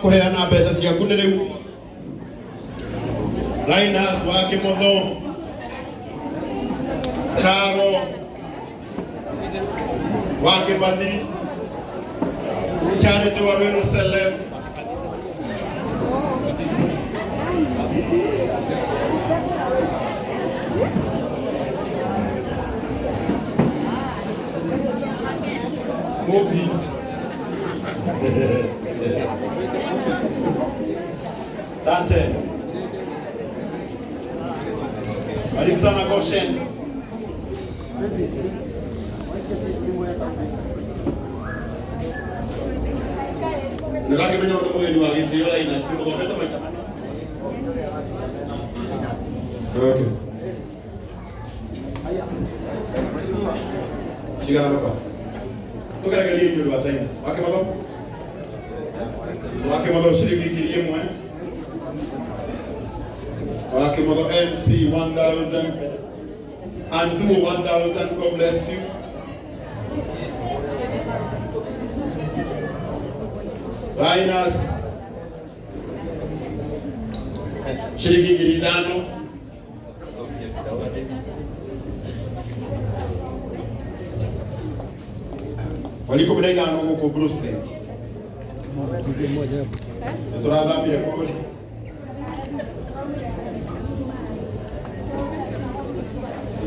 Kuheana mbeca ciaku nĩ rĩu. Linus wa Kĩmotho, Karo wa Kĩbathi, Charity wa Rwĩru Celeb, Mobis Sante Alexander Goshen Nilaki mwenye ndo mwenye wa gitio la ina siku kwa peta maita. Okay. Chigana baba. Tukara kali hiyo ndo ataina. Wake mother shiriki ngiri imwe. Wake mother MC 1000 and do 1000. God bless you. Linus shiriki ngiri 5. Waliko bila ina ngo Bruce Plains. Turadha pia kwa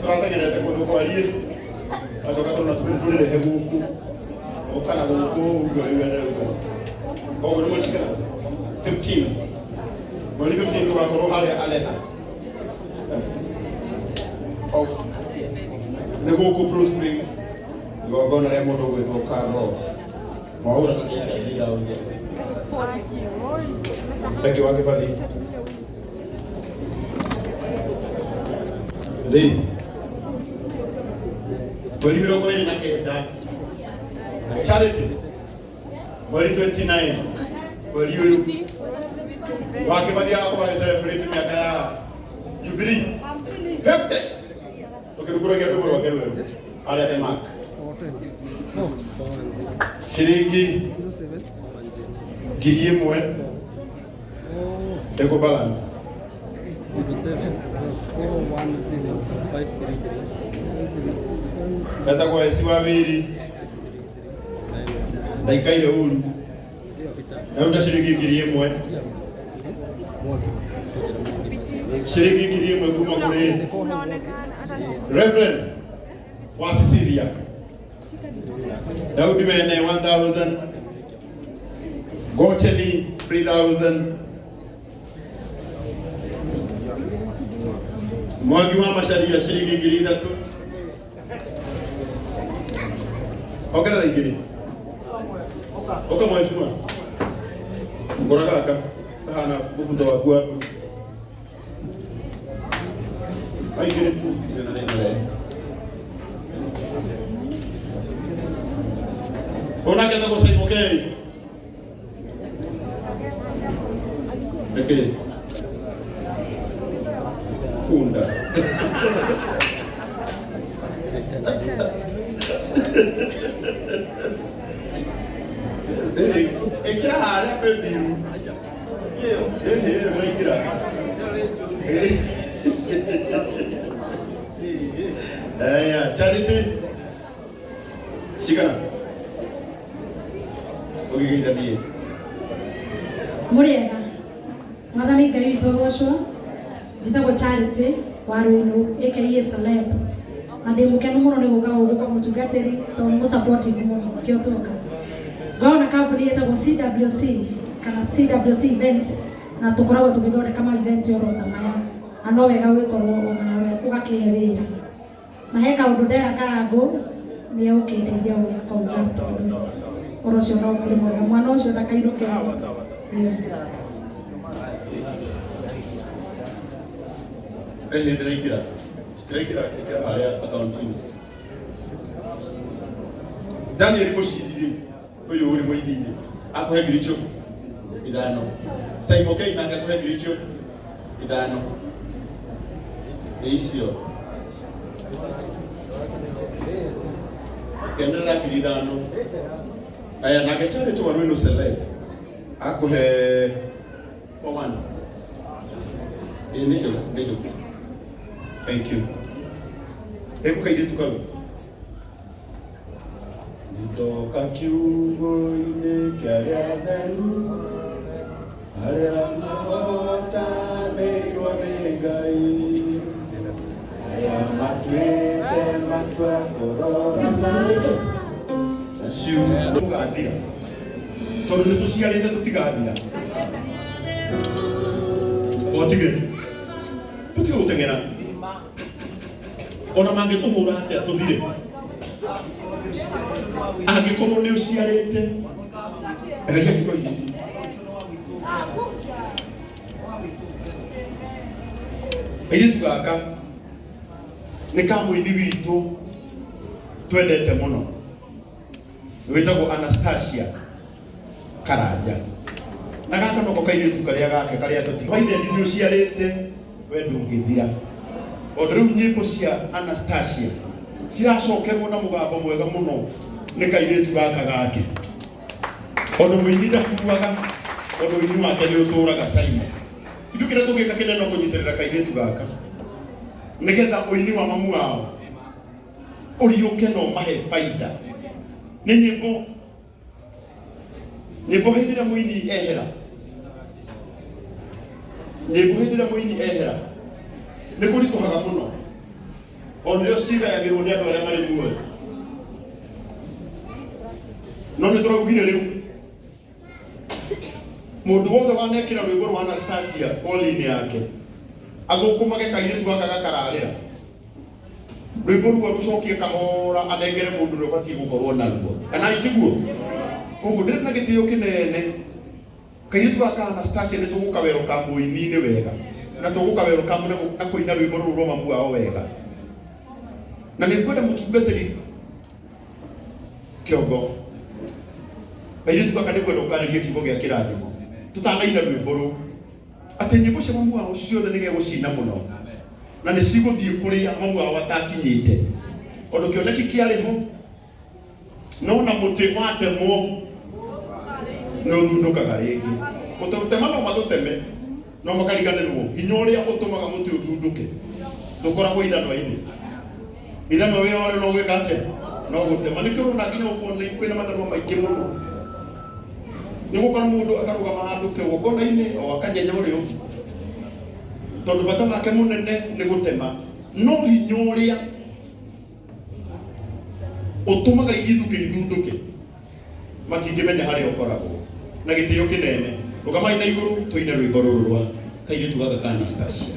turadha ngere kwa kwa ali asoka tuna tule hebu huku okana huko ugwe kwa ngo mshika 15 wali 15 kwa koro hale alena oh nego ko Bruce Springs go go na moto go to Karo maura Thank you, Wakifali. Today, Bali mirongo ine na kenda. Charity. Bali 29. Bali yulu. Wakifali hapo wa celebrate miaka ya Jubilee. 50. Tukirukura kia tukuru wakeru. Ale ate mark. Shiringi ngiri imwe Eco balance 07410533 Data kwa esi wawili Daika ile ulu Na uta shiringi ngiri imwe shilingi ngiri ĩmwe kuma kũrĩ Reverend wa Cecilia. Daudi Wene 1000, Gocheli 3000, Mwangi wa Macharia shilingi ngiri 3. Ongera ingiri. Oka mheshimiwa. Ngora kaka. Hana bubundo waku hapo. Aingire tu tena leo. Ona kenda ko sai okay. Okay. Kunda. Ekira hali pebiru. Vai kira. Charity. Shikana. Ogi ndani. Muriega. Madani ngai witũ gocwo. Njĩtagwo Charity wa Rũinũ aka Celeb. Na ndĩ mũkenu mũno nĩ gũka gũkũ mũtungatĩri tondũ nĩ supportive mũno kĩo tũroka. Ngona kambuni ĩtagwo CWC kana CWC event na tũkoragwo tũgĩthondeka ma event oro ta maya. Na no wega gũkorwo onawe ũgakĩhe wĩra. Na he kaũndũ ndera Karangũ nĩ ũkĩndeithia gwĩka kaũndũ tondũ oro ũcio no ũkũrĩ mwega mwana ũcio ndakainũke. Ndĩraingĩra harĩa akaunti-inĩ. Daniel Mũciri ũyũ ũrĩ mũini-inĩ akũhe ngiri 5. Simon Kei nake akũhe ngiri 5. Icio. Kenera ngiri 5. Aya nake Charity wa Rũinũ Celeb akũhe kwa 1. Nĩjo. Thank you. Hebu kaidi tukao. Nitoka kiungo-inĩ kĩa theru harĩa mahotanĩirwo nĩ Ngai arĩa matuĩte matua kũrogama acio tũgathira tondũ nĩ tũciarĩte tũtigathira otige tũtige gũteng'era ona mangĩtũhũra atĩa tũthire angĩkorwo nĩ ũciarĩte eheria kĩgothi airĩtu gaka nĩ kamũini witũ twendete mũno wĩtagwo Anastasia Karanja na gaka noko kairĩtu karĩa gake karĩa tũtihoire nĩ ũciarĩte we ndũngĩthira. O rĩu nyĩmbo cia Anastasia ciracokerwo na mũgambo mwega mũno nĩ kairĩtu gaka gake. Ondũ mũini ndakuaga, ondũ ũini wake nĩ ũtũraga caina. Ithuĩ kĩrĩa tũngĩka kĩnene no kũnyitĩrĩra kairĩtu gaka nĩgetha ũini wa mamu wao ũriũke na ũmahe baida. Nĩ nyĩmbo hĩndĩ ĩrĩa mũini ehera nĩ kũritũhaga mũno o nĩrĩo cigayagĩrwo nĩ andũ arĩa marĩ muoyo. No nĩ tũraugire rĩu mũndũ wothe wanekĩra rwĩmbo rwa Anastasia holi-inĩ yake athũkũmage kairĩtu gaka gakararĩra rwĩmbo ruo rũcokie kahora anengere mũndũ ũrĩa ũbatiĩ gũkorwo naruo kana itiguo. Koguo ndĩrĩ na gĩtĩo kĩnene kairĩtu gaka Anastasia nĩ tũgũkaweroka mũini-inĩ wega na tũgũkaweroka na kũina rwĩmbo rũrũ rwa mamu wao wega. Na nĩ ngwenda mũtungatĩri kĩongo kairĩtu gaka nĩ ngwenda ũkarĩrie kiugo gĩa kĩrathimo tũtanaina rwĩmbo rũu atĩ nyĩmbo cia mamu wao ciothe nĩ gegũcina mũno na nĩ cigũthiĩ kũrĩa mamu wao atakinyĩte. Ondũ kĩoneki kĩarĩ ho no na mũtĩ watemwo nĩ ũthundũkaga rĩngĩ. Gũtũtema no matũteme no makariganĩrwo hinya ũrĩa ũtũmaga mũtĩ ũthundũke ndũkoragwo ithanwa-inĩ. Ithanwa wĩra warĩo no gwĩka atĩa? No gũtema. Nĩkĩo ũrona nginya gũkorwo kwĩna mathanwa maingĩ mũno. Nĩ gũkora mũndũ akarũgama handũ kĩgongona-inĩ o akanyenya ũrĩa ũngĩ tondu bata wake munene ni gutema no hinya uria utumaga ithuke ithunduke matingimenya haria ukoragwo na gitio kinene rugamai na iguru tuine rwimbo ruru rwa kairitu gaka ka Anastasia.